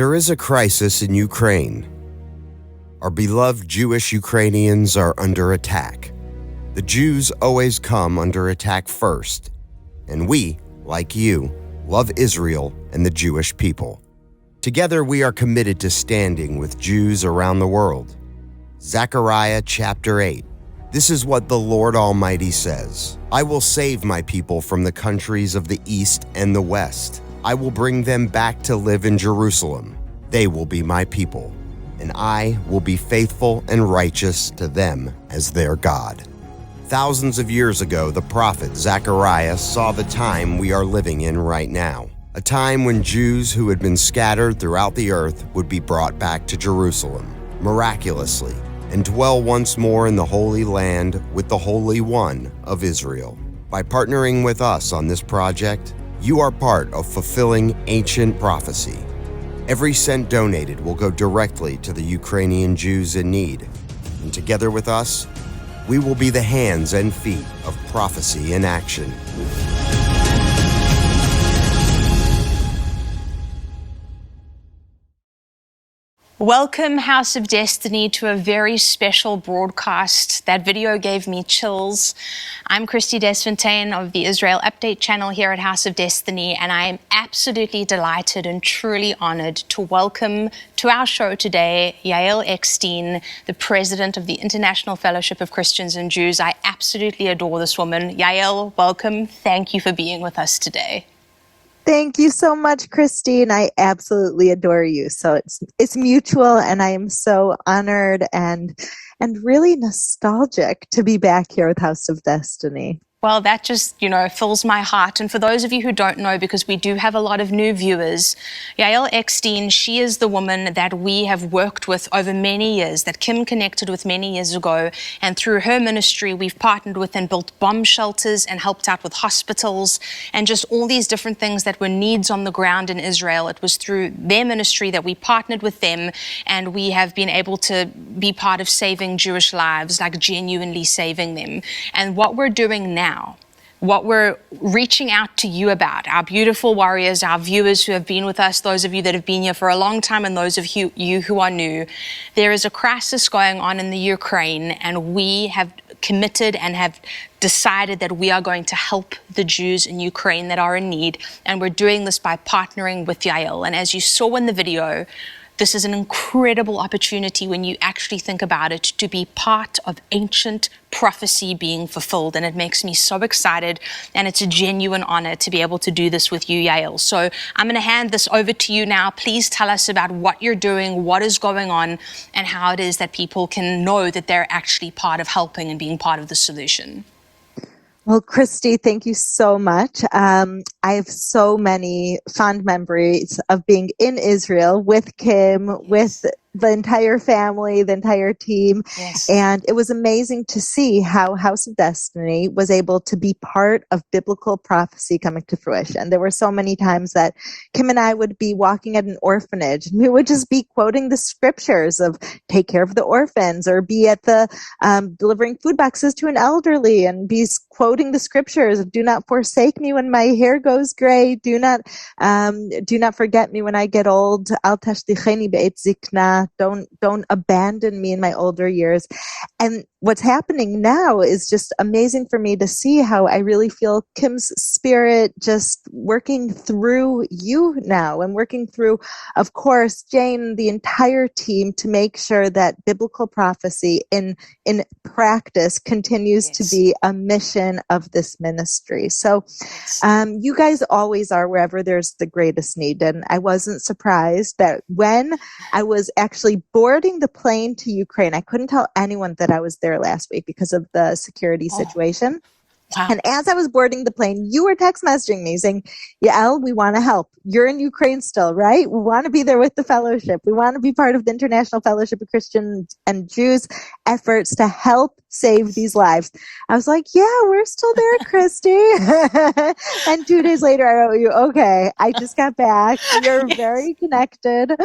There is a crisis in Ukraine. Our beloved Jewish Ukrainians are under attack. The Jews always come under attack first, and we, like you, love Israel and the Jewish people. Together we are committed to standing with Jews around the world. Zechariah chapter 8. This is what the Lord Almighty says. I will save my people from the countries of the east and the west. I will bring them back to live in Jerusalem. They will be my people, and I will be faithful and righteous to them as their God. Thousands of years ago, the prophet Zechariah saw the time we are living in right now, a time when Jews who had been scattered throughout the earth would be brought back to Jerusalem, miraculously, and dwell once more in the Holy Land with the Holy One of Israel. By partnering with us on this project, you are part of fulfilling ancient prophecy. Every cent donated will go directly to the Ukrainian Jews in need, and together with us, we will be the hands and feet of prophecy in action. Welcome, House of Destiny, to a very special broadcast. That video gave me chills. I'm Christie Desfontaine of the Israel Update channel here at House of Destiny, and I am absolutely delighted and truly honored to welcome to our show today Yael Eckstein, the president of the International Fellowship of Christians and Jews. I absolutely adore this woman. Yael, welcome. Thank you for being with us today. Thank you so much, Christie, and I absolutely adore you. So it's mutual, and I am so honored and really nostalgic to be back here with House of Destiny. Well, that just, fills my heart. And for those of you who don't know, because we do have a lot of new viewers, Yael Eckstein, she is the woman that we have worked with over many years, that Kim connected with many years ago. And through her ministry, we've partnered with and built bomb shelters and helped out with hospitals and just all these different things that were needs on the ground in Israel. It was through their ministry that we partnered with them, and we have been able to be part of saving Jewish lives, like genuinely saving them. And what we're doing now, what we're reaching out to you about, our beautiful warriors, our viewers who have been with us, those of you that have been here for a long time and those of you who are new, there is a crisis going on in the Ukraine, and we have committed and have decided that we are going to help the Jews in Ukraine that are in need, and we're doing this by partnering with Yael. And as you saw in the video, this is an incredible opportunity when you actually think about it, to be part of ancient prophecy being fulfilled. And it makes me so excited, and it's a genuine honor to be able to do this with you, Yael. So I'm going to hand this over to you now. Please tell us about what you're doing, what is going on, and how it is that people can know that they're actually part of helping and being part of the solution. Well, Christie, thank you so much. I have so many fond memories of being in Israel with Kim, with the entire family, the entire team. Yes. And it was amazing to see how House of Destiny was able to be part of biblical prophecy coming to fruition. There were so many times that Kim and I would be walking at an orphanage, and we would just be quoting the scriptures of take care of the orphans, or be at the delivering food boxes to an elderly and be quoting the scriptures of do not forsake me when my hair goes gray, do not forget me when I get old, al tashlicheni be'et zikna, don't abandon me in my older years. And what's happening now is just amazing for me to see how I really feel Kim's spirit just working through you now, and working through, of course, Jane, the entire team, to make sure that biblical prophecy in practice continues to be a mission of this ministry. So you guys always are wherever there's the greatest need. And I wasn't surprised that when I was actually boarding the plane to Ukraine, I couldn't tell anyone that I was there last week because of the security situation. Wow. And as I was boarding the plane, you were text messaging me saying, Yael, we want to help. You're in Ukraine still, right? We want to be there with the fellowship. We want to be part of the International Fellowship of Christians and Jews efforts to help save these lives. I was like, yeah, we're still there, Christie. And 2 days later, I wrote you, okay, I just got back. You're very connected.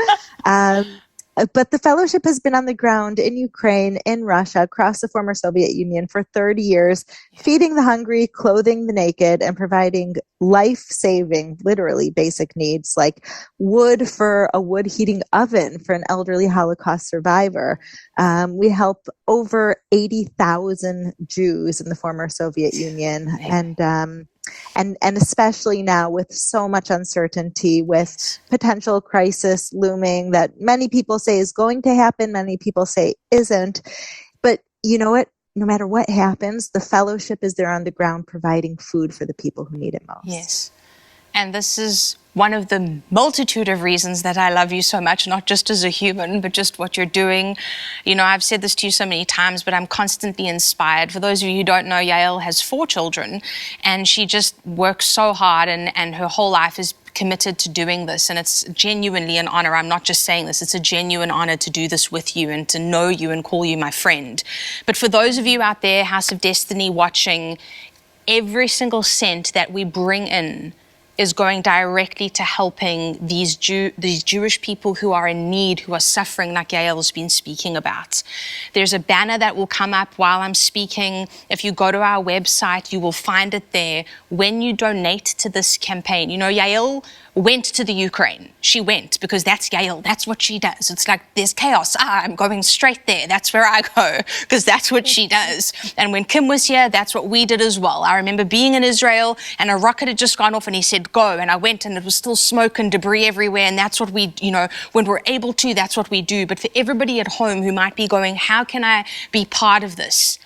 But the fellowship has been on the ground in Ukraine, in Russia, across the former Soviet Union for 30 years, feeding the hungry, clothing the naked, and providing life-saving, literally basic needs like wood for a wood heating oven for an elderly Holocaust survivor. We help over 80,000 Jews in the former Soviet Union. And especially now with so much uncertainty, with potential crisis looming that many people say is going to happen, many people say isn't. But you know what? No matter what happens, the fellowship is there on the ground providing food for the people who need it most. Yes. And this is one of the multitude of reasons that I love you so much, not just as a human, but just what you're doing. You know, I've said this to you so many times, but I'm constantly inspired. For those of you who don't know, Yael has 4 children, and she just works so hard, and her whole life is committed to doing this. And it's genuinely an honor. I'm not just saying this. It's a genuine honor to do this with you and to know you and call you my friend. But for those of you out there, House of Destiny watching, every single cent that we bring in is going directly to helping these Jewish people who are in need, who are suffering, like Yael's been speaking about. There's a banner that will come up while I'm speaking. If you go to our website, you will find it there. When you donate to this campaign, you know, Yael went to the Ukraine. She went because that's Yael. That's what she does. It's like there's chaos. I'm going straight there. That's where I go because that's what she does. And when Kim was here, that's what we did as well. I remember being in Israel and a rocket had just gone off and he said, go. And I went and it was still smoke and debris everywhere. And that's what we, you know, when we're able to, that's what we do. But for everybody at home who might be going, how can I be part of this?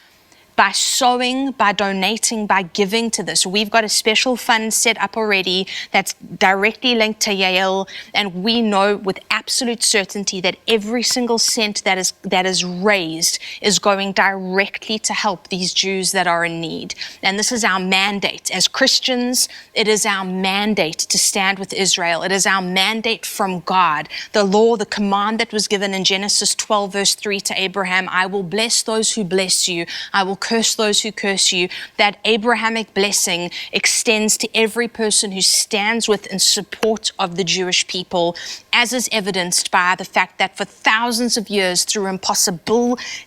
By sowing, by donating, by giving to this. We've got a special fund set up already that's directly linked to Yael, and we know with absolute certainty that every single cent that is raised is going directly to help these Jews that are in need. And this is our mandate. As Christians, it is our mandate to stand with Israel. It is our mandate from God. The law, the command that was given in Genesis 12, verse 3 to Abraham, I will bless those who bless you. I will curse those who curse you. That Abrahamic blessing extends to every person who stands with in support of the Jewish people, as is evidenced by the fact that for thousands of years, through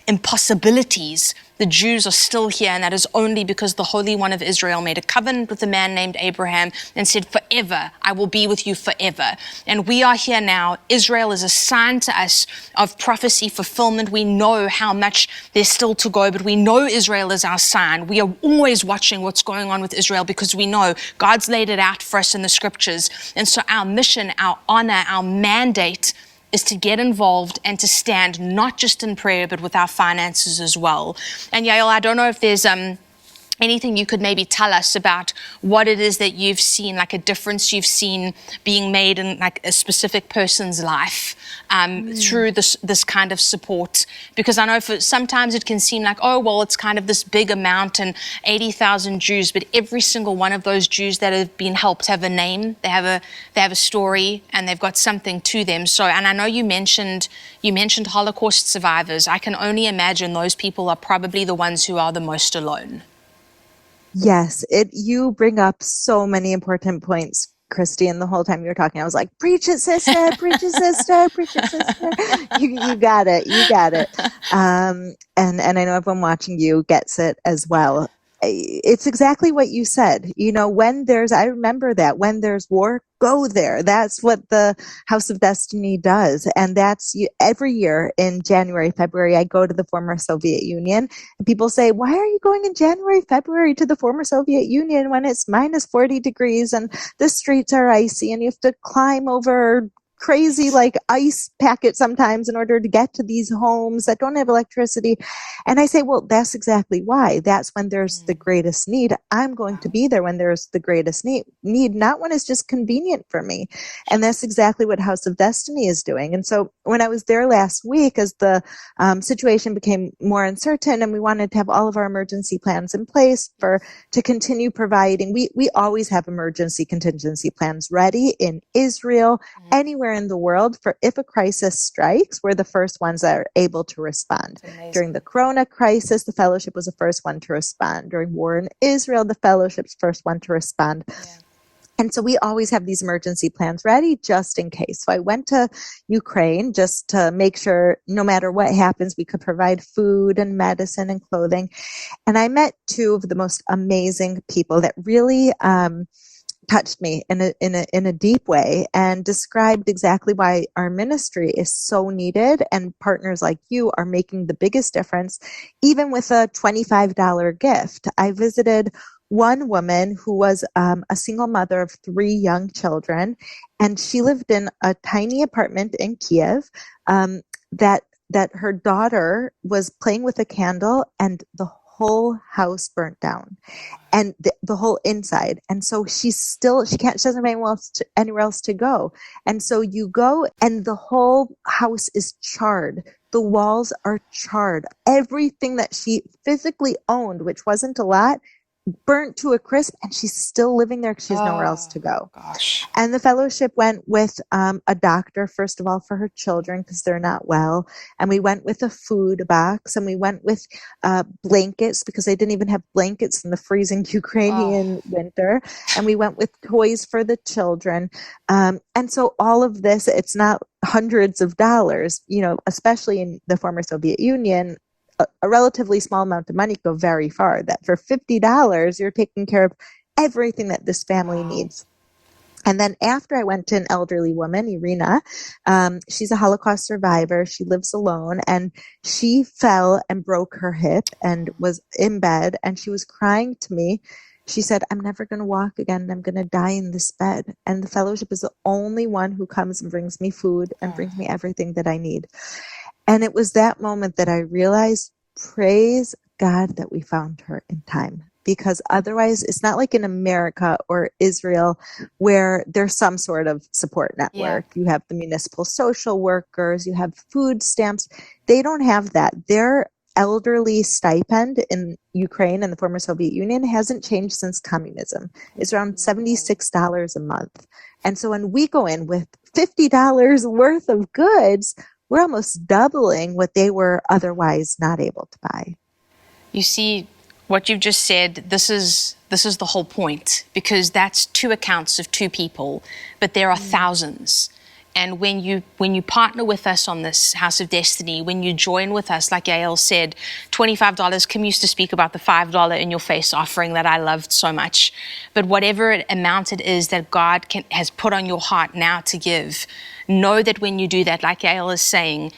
impossibilities, the Jews are still here, and that is only because the Holy One of Israel made a covenant with a man named Abraham and said, forever, I will be with you forever. And we are here now. Israel is a sign to us of prophecy fulfillment. We know how much there's still to go, but we know Israel is our sign. We are always watching what's going on with Israel because we know God's laid it out for us in the scriptures. And so our mission, our honor, our mandate is to get involved and to stand not just in prayer, but with our finances as well. And Yael, I don't know if there's anything you could maybe tell us about what it is that you've seen, like a difference you've seen being made in like a specific person's life through this kind of support. Because I know sometimes it can seem like, oh, well, it's kind of this big amount and 80,000 Jews, but every single one of those Jews that have been helped have a name, they have a story, and they've got something to them. So, and I know you mentioned Holocaust survivors. I can only imagine those people are probably the ones who are the most alone. Yes, you bring up so many important points, Christie, and the whole time you were talking, I was like, preach it, sister, preach it, sister, preach it, sister. You got it. And I know everyone watching you gets it as well. It's exactly what you said. You know, I remember that when there's war, go there. That's what the House of Destiny does. And that's every year in January, February, I go to the former Soviet Union. And people say, why are you going in January, February to the former Soviet Union when it's minus 40 degrees and the streets are icy and you have to climb over crazy like ice packet sometimes in order to get to these homes that don't have electricity? And I say, well, that's exactly why. That's when there's the greatest need. I'm going to be there when there's the greatest need, not when it's just convenient for me. And that's exactly what House of Destiny is doing. And so when I was there last week, as the situation became more uncertain and we wanted to have all of our emergency plans in place to continue providing, we always have emergency contingency plans ready in Israel, anywhere in the world, for if a crisis strikes, we're the first ones that are able to respond. During the Corona crisis, the fellowship was the first one to respond. During war in Israel, the fellowship's first one to respond. Yeah. And so we always have these emergency plans ready just in case. So I went to Ukraine just to make sure no matter what happens, we could provide food and medicine and clothing. And I met two of the most amazing people that really touched me in a deep way and described exactly why our ministry is so needed, and partners like you are making the biggest difference, even with a $25 gift. I visited one woman who was a single mother of 3 young children, and she lived in a tiny apartment in Kiev that her daughter was playing with a candle and the whole house burnt down, and the whole inside. And so she doesn't have anywhere else to go. And so you go and the whole house is charred. The walls are charred. Everything that she physically owned, which wasn't a lot, burnt to a crisp, and she's still living there because she has nowhere else to go. Gosh. And the fellowship went with a doctor, first of all, for her children because they're not well. And we went with a food box, and we went with blankets because they didn't even have blankets in the freezing Ukrainian winter. And we went with toys for the children. And so all of this, it's not hundreds of dollars, especially in the former Soviet Union. A relatively small amount of money go very far. That for $50, you're taking care of everything that this family needs. And then after I went to an elderly woman, Irina, she's a Holocaust survivor. She lives alone, and she fell and broke her hip and was in bed, and she was crying to me. She said, "I'm never going to walk again. I'm going to die in this bed." And the fellowship is the only one who comes and brings me food and brings me everything that I need. And it was that moment that I realized, praise God that we found her in time. Because otherwise, it's not like in America or Israel where there's some sort of support network. Yeah. You have the municipal social workers, you have food stamps. They don't have that. Their elderly stipend in Ukraine and the former Soviet Union hasn't changed since communism. It's around $76 a month. And so when we go in with $50 worth of goods, we're almost doubling what they were otherwise not able to buy. You see, what you've just said, this is the whole point, because that's 2 accounts of 2 people, but there are thousands. And when you partner with us on this House of Destiny, when you join with us, like Yael said, $25, Kim used to speak about the $5 in your face offering that I loved so much. But whatever amount it is that God has put on your heart now to give, know that when you do that, like Yael is saying,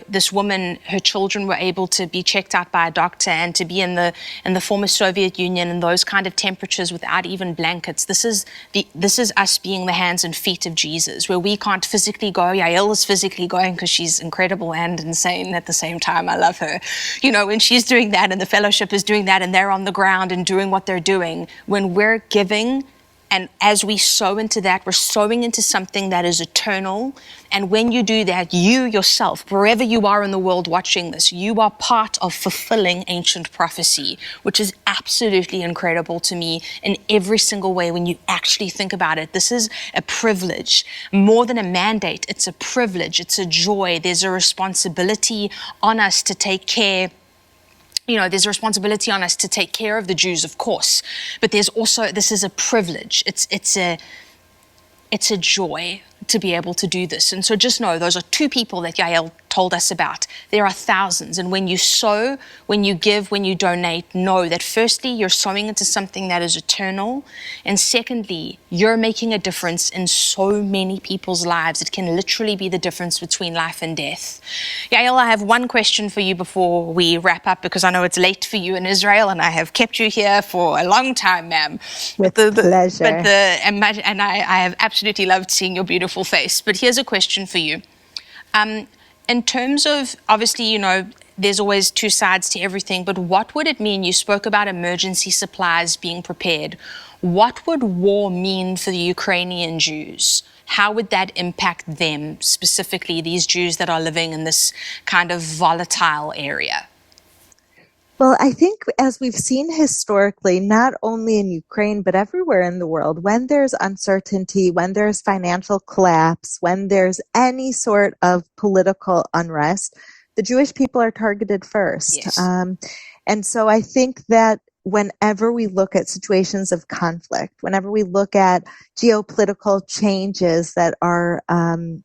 this woman, her children were able to be checked out by a doctor and to be in the former Soviet Union in those kind of temperatures without even blankets. This is us being the hands and feet of Jesus, where we can't physically go. Yael is physically going because she's incredible and insane at the same time. I love her. When she's doing that and the fellowship is doing that and they're on the ground and doing what they're doing, when we're giving, and as we sow into that, we're sowing into something that is eternal. And when you do that, you yourself, wherever you are in the world watching this, you are part of fulfilling ancient prophecy, which is absolutely incredible to me in every single way when you actually think about it. This is a privilege. More than a mandate, it's a privilege, it's a joy. There's a responsibility on us to take care. There's a responsibility on us to take care of the Jews, of course, but there's also, this is a privilege. It's a joy to be able to do this. And so just know, those are 2 people that Yael told us about. There are thousands. And when you sow, when you give, when you donate, know that firstly, you're sowing into something that is eternal. And secondly, you're making a difference in so many people's lives. It can literally be the difference between life and death. Yael, I have one question for you before we wrap up, because I know it's late for you in Israel and I have kept you here for a long time, ma'am. With pleasure. And I have absolutely loved seeing your beautiful face. But here's a question for you. In terms of, obviously, there's always 2 sides to everything, but what would it mean? You spoke about emergency supplies being prepared. What would war mean for the Ukrainian Jews? How would that impact them, specifically these Jews that are living in this kind of volatile area? Well, I think as we've seen historically, not only in Ukraine, but everywhere in the world, when there's uncertainty, when there's financial collapse, when there's any sort of political unrest, the Jewish people are targeted first. Yes. And so I think that whenever we look at situations of conflict, whenever we look at geopolitical changes that are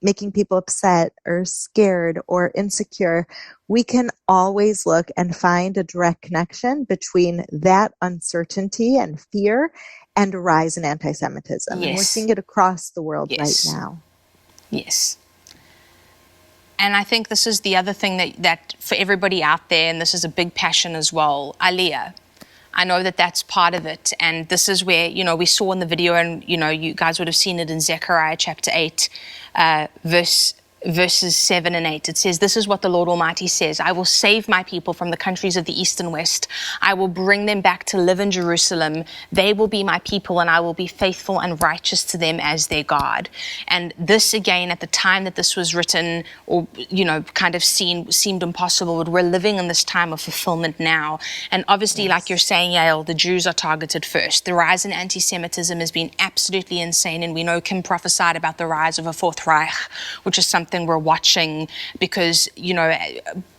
making people upset or scared or insecure, we can always look and find a direct connection between that uncertainty and fear and a rise in anti-Semitism. Yes. And we're seeing it across the world right now. Yes. And I think this is the other thing that for everybody out there, and this is a big passion as well, Aliyah. I know that that's part of it. And this is where, we saw in the video, and, you guys would have seen it in Zechariah chapter 8, verses 7 and 8. It says, "This is what the Lord Almighty says. I will save my people from the countries of the east and west. I will bring them back to live in Jerusalem. They will be my people, and I will be faithful and righteous to them as their God." And this, again, at the time that this was written, or, kind of seemed impossible, but we're living in this time of fulfillment now. And obviously, like you're saying, Yael, the Jews are targeted first. The rise in anti-Semitism has been absolutely insane, and we know Kim prophesied about the rise of a Fourth Reich, which is something we're watching because,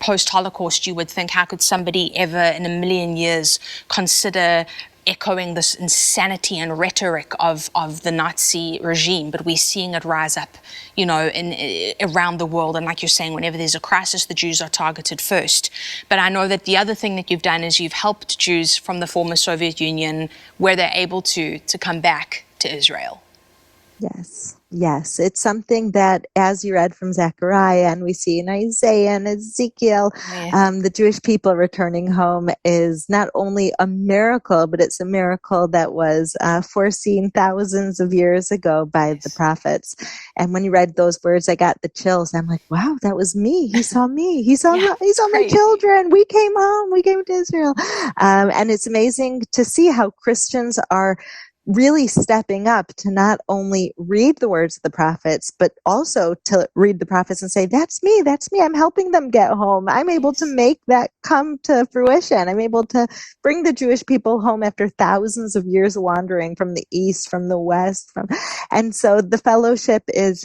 post-Holocaust, you would think, how could somebody ever in a million years consider echoing this insanity and rhetoric of the Nazi regime? But we're seeing it rise up, around the world. And like you're saying, whenever there's a crisis, the Jews are targeted first. But I know that the other thing that you've done is you've helped Jews from the former Soviet Union where they're able to come back to Israel. Yes, it's something that, as you read from Zechariah, and we see in Isaiah and Ezekiel, the Jewish people returning home is not only a miracle, but it's a miracle that was foreseen thousands of years ago by the prophets. And when you read those words, I got the chills. I'm like, wow, that was me. He saw me. He saw my children. We came home. We came to Israel. And it's amazing to see how Christians are really stepping up to not only read the words of the prophets, but also to read the prophets and say, that's me. I'm helping them get home. I'm able to make that come to fruition. I'm able to bring the Jewish people home after thousands of years wandering from the east, from the west. And so the fellowship is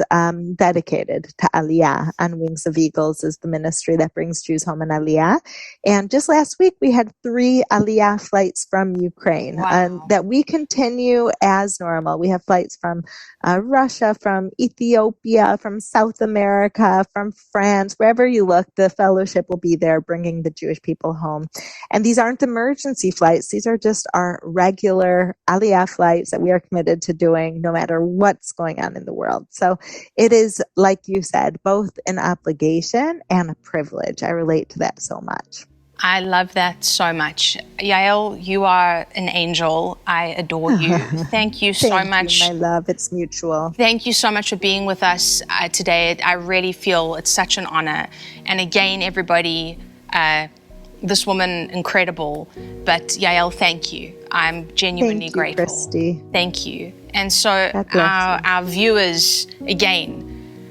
dedicated to Aliyah. On Wings of Eagles is the ministry that brings Jews home in Aliyah. And just last week, we had 3 Aliyah flights from Ukraine that we continue as normal. We have flights from Russia, from Ethiopia, from South America, from France. Wherever you look, the fellowship will be there bringing the Jewish people home. And these aren't emergency flights. These are just our regular Aliyah flights that we are committed to doing no matter what's going on in the world. So it is, like you said, both an obligation and a privilege. I relate to that so much. I love that so much. Yael, you are an angel. I adore you. Thank you so much. Thank you, my love. It's mutual. Thank you so much for being with us today. I really feel it's such an honor. And again, everybody, this woman, incredible. But Yael, thank you. I'm genuinely grateful. Christie. Thank you. And so our viewers, again,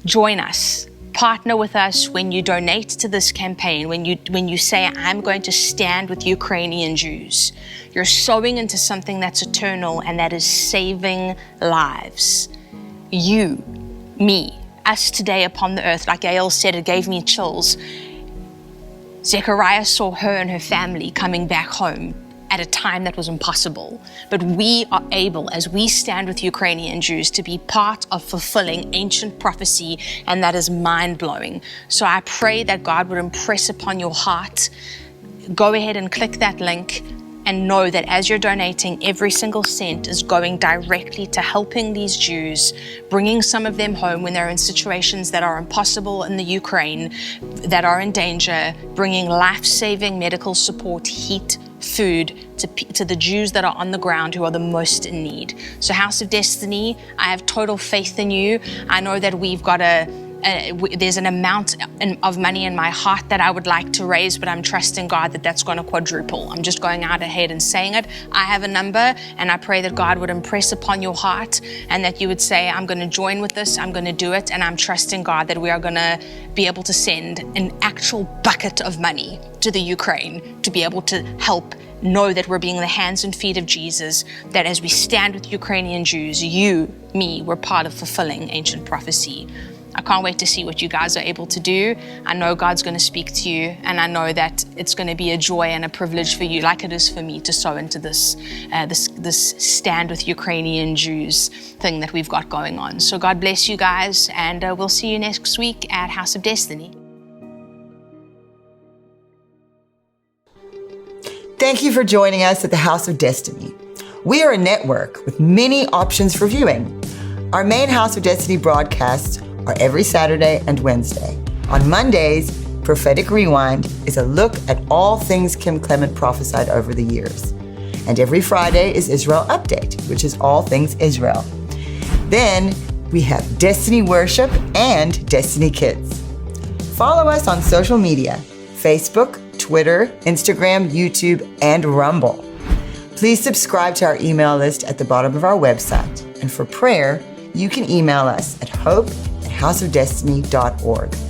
join us. Partner with us when you donate to this campaign, when you say, I'm going to stand with Ukrainian Jews. You're sowing into something that's eternal, and that is saving lives. You, me, us today upon the earth, like Yael said, it gave me chills. Zechariah saw her and her family coming back home at a time that was impossible. But we are able, as we stand with Ukrainian Jews, to be part of fulfilling ancient prophecy, and that is mind-blowing. So I pray that God would impress upon your heart. Go ahead and click that link and know that as you're donating, every single cent is going directly to helping these Jews, bringing some of them home when they're in situations that are impossible in the Ukraine, that are in danger, bringing life-saving medical support, heat, food to the Jews that are on the ground who are the most in need. So House of Destiny, I have total faith in you. I know that we've got there's an amount of money in my heart that I would like to raise, but I'm trusting God that that's going to quadruple. I'm just going out ahead and saying it. I have a number, and I pray that God would impress upon your heart and that you would say, I'm going to join with this, I'm going to do it, and I'm trusting God that we are going to be able to send an actual bucket of money to the Ukraine to be able to help know that we're being the hands and feet of Jesus, that as we stand with Ukrainian Jews, you, me, we're part of fulfilling ancient prophecy. I can't wait to see what you guys are able to do. I know God's going to speak to you, and I know that it's going to be a joy and a privilege for you, like it is for me, to sow into this Stand with Ukrainian Jews thing that we've got going on. So God bless you guys, and we'll see you next week at House of Destiny. Thank you for joining us at the House of Destiny. We are a network with many options for viewing. Our main House of Destiny broadcasts are every Saturday and Wednesday. On Mondays, Prophetic Rewind is a look at all things Kim Clement prophesied over the years. And every Friday is Israel Update, which is all things Israel. Then we have Destiny Worship and Destiny Kids. Follow us on social media, Facebook, Twitter, Instagram, YouTube, and Rumble. Please subscribe to our email list at the bottom of our website. And for prayer, you can email us at hope@houseofdestiny.org.